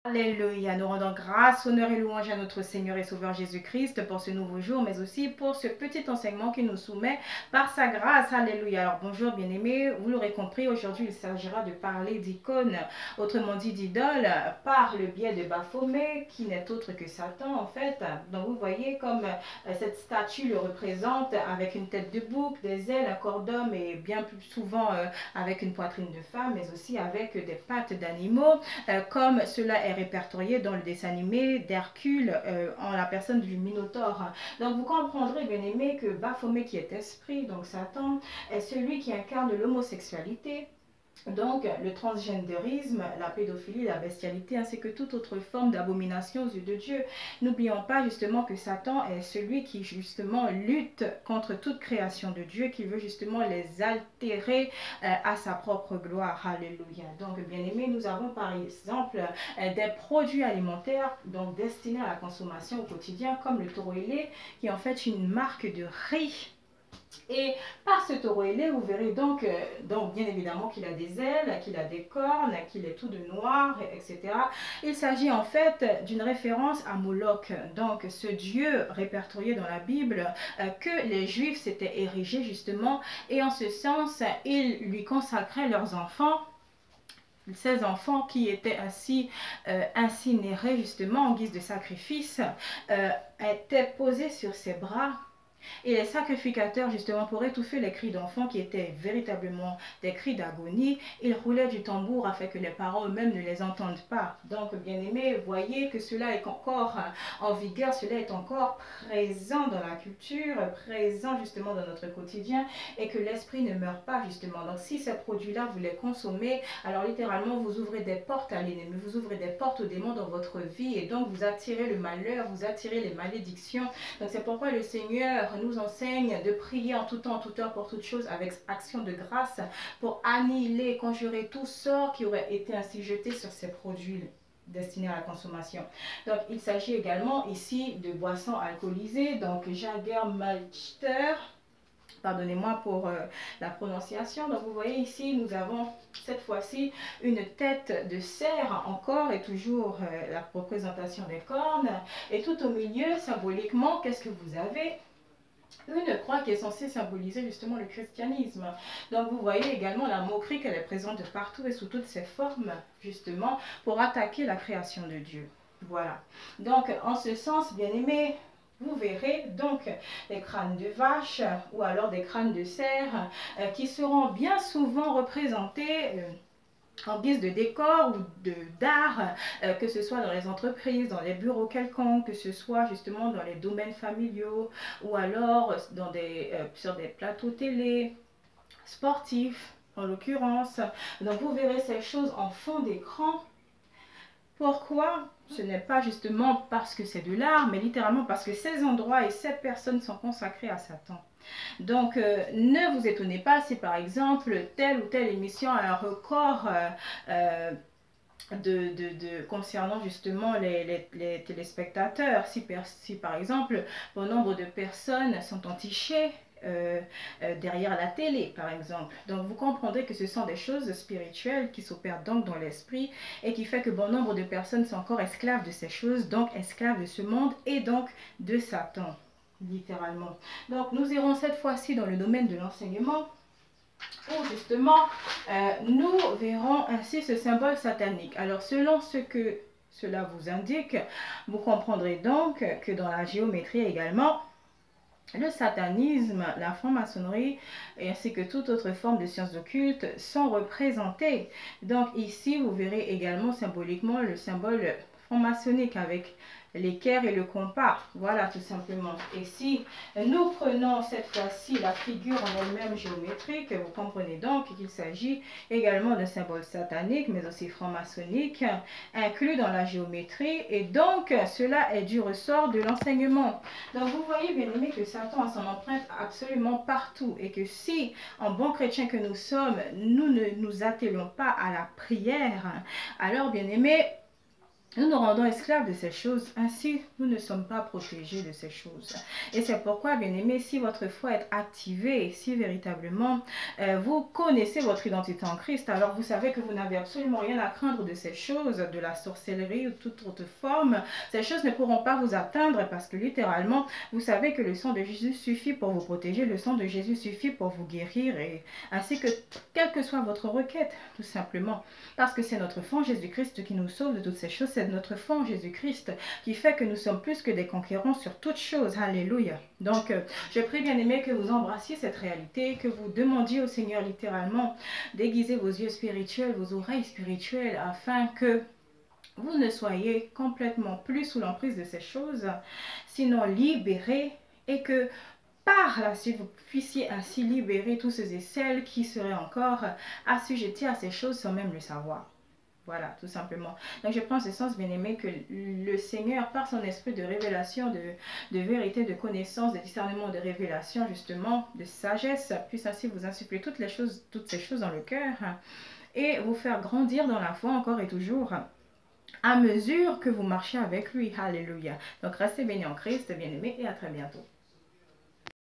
Alléluia, nous rendons grâce, honneur et louange à notre Seigneur et Sauveur Jésus-Christ pour ce nouveau jour, mais aussi pour ce petit enseignement qu'il nous soumet par sa grâce. Alléluia. Alors bonjour bien-aimés, vous l'aurez compris, aujourd'hui il s'agira de parler d'icônes, autrement dit d'idoles, par le biais de Baphomet, qui n'est autre que Satan en fait. Donc vous voyez comme cette statue le représente avec une tête de bouc, des ailes, un corps d'homme et bien plus souvent avec une poitrine de femme, mais aussi avec des pattes d'animaux, comme cela est répertorié dans le dessin animé d'Hercule en la personne du Minotaure. Donc vous comprendrez bien aimé que Baphomet qui est esprit, donc Satan, est celui qui incarne l'homosexualité. Donc, le transgéndérisme, la pédophilie, la bestialité, ainsi que toute autre forme d'abomination aux yeux de Dieu. N'oublions pas justement que Satan est celui qui justement lutte contre toute création de Dieu, qui veut justement les altérer à sa propre gloire. Alléluia. Donc, bien aimés, nous avons par exemple des produits alimentaires donc destinés à la consommation au quotidien, comme le taureau ailé, qui est en fait une marque de riz. Et par ce taureau ailé, vous verrez donc bien évidemment qu'il a des ailes, qu'il a des cornes, qu'il est tout de noir, etc. Il s'agit en fait d'une référence à Moloch, donc ce dieu répertorié dans la Bible que les Juifs s'étaient érigés justement, et en ce sens, ils lui consacraient leurs enfants. Ces enfants qui étaient ainsi incinérés justement en guise de sacrifice étaient posés sur ses bras. Et les sacrificateurs, justement, pour étouffer les cris d'enfants qui étaient véritablement des cris d'agonie, ils roulaient du tambour afin que les parents eux-mêmes ne les entendent pas. Donc, bien aimés, voyez que cela est encore en vigueur, cela est encore présent dans la culture, présent justement dans notre quotidien, et que l'esprit ne meurt pas justement. Donc, si ces produits-là, vous les consommez, alors littéralement, vous ouvrez des portes à l'ennemi, vous ouvrez des portes aux démons dans votre vie, et donc vous attirez le malheur, vous attirez les malédictions. Donc, c'est pourquoi le Seigneur nous enseigne de prier en tout temps, en toute heure, pour toutes choses, avec action de grâce, pour annihiler, conjurer tout sort qui aurait été ainsi jeté sur ces produits destinés à la consommation. Donc, il s'agit également ici de boissons alcoolisées, donc Jägermeister, pardonnez-moi pour la prononciation. Donc vous voyez ici, nous avons cette fois-ci une tête de cerf encore et toujours la représentation des cornes. Et tout au milieu, symboliquement, qu'est-ce que vous avez? Une croix qui est censée symboliser justement le christianisme. Donc vous voyez également la moquerie qu'elle est présente de partout et sous toutes ses formes, justement, pour attaquer la création de Dieu. Voilà. Donc en ce sens, bien aimé, vous verrez donc des crânes de vache ou alors des crânes de cerf qui seront bien souvent représentés en guise de décor ou d'art, que ce soit dans les entreprises, dans les bureaux quelconques, que ce soit justement dans les domaines familiaux ou alors dans sur des plateaux télé, sportifs en l'occurrence. Donc vous verrez ces choses en fond d'écran. Pourquoi? Ce n'est pas justement parce que c'est de l'art, mais littéralement parce que ces endroits et ces personnes sont consacrés à Satan. Donc, ne vous étonnez pas si par exemple telle ou telle émission a un record concernant justement les téléspectateurs. Si par exemple, bon nombre de personnes sont entichées derrière la télé, par exemple. Donc, vous comprendrez que ce sont des choses spirituelles qui s'opèrent donc dans l'esprit et qui fait que bon nombre de personnes sont encore esclaves de ces choses, donc esclaves de ce monde et donc de Satan, littéralement. Donc, nous irons cette fois-ci dans le domaine de l'enseignement où justement nous verrons ainsi ce symbole satanique. Alors, selon ce que cela vous indique, vous comprendrez donc que dans la géométrie également, le satanisme, la franc-maçonnerie ainsi que toute autre forme de sciences occultes sont représentés. Donc ici, vous verrez également symboliquement le symbole franc-maçonnique avec l'équerre et le compas. Voilà, tout simplement. Et si nous prenons cette fois-ci la figure en elle-même géométrique, vous comprenez donc qu'il s'agit également d'un symbole satanique, mais aussi franc-maçonnique, inclus dans la géométrie. Et donc, cela est du ressort de l'enseignement. Donc, vous voyez, bien aimé, que Satan a son empreinte absolument partout. Et que si, en bon chrétien que nous sommes, nous ne nous attelons pas à la prière, alors, bien aimé, nous nous rendons esclaves de ces choses, ainsi nous ne sommes pas protégés de ces choses. Et c'est pourquoi, bien-aimés, si votre foi est activée, si véritablement vous connaissez votre identité en Christ, alors vous savez que vous n'avez absolument rien à craindre de ces choses, de la sorcellerie ou toute autre forme. Ces choses ne pourront pas vous atteindre parce que littéralement, vous savez que le sang de Jésus suffit pour vous protéger, le sang de Jésus suffit pour vous guérir, et ainsi que quelle que soit votre requête, tout simplement. Parce que c'est notre foi en Jésus-Christ qui nous sauve de toutes ces choses, c'est notre foi en Jésus-Christ qui fait que nous sommes plus que des conquérants sur toutes choses. Alléluia. Donc, je prie, bien-aimés, que vous embrassiez cette réalité, que vous demandiez au Seigneur littéralement d'aiguiser vos yeux spirituels, vos oreilles spirituelles, afin que vous ne soyez complètement plus sous l'emprise de ces choses, sinon libérés, et que par la suite vous puissiez ainsi libérer tous ceux et celles qui seraient encore assujettis à ces choses sans même le savoir. Voilà, tout simplement. Donc je prends ce sens, bien-aimé, que le Seigneur, par son esprit de révélation, de vérité, de connaissance, de discernement, de révélation, justement, de sagesse, puisse ainsi vous insuffler toutes ces choses dans le cœur et vous faire grandir dans la foi encore et toujours à mesure que vous marchez avec lui. Alléluia. Donc restez bénis en Christ, bien-aimés, et à très bientôt.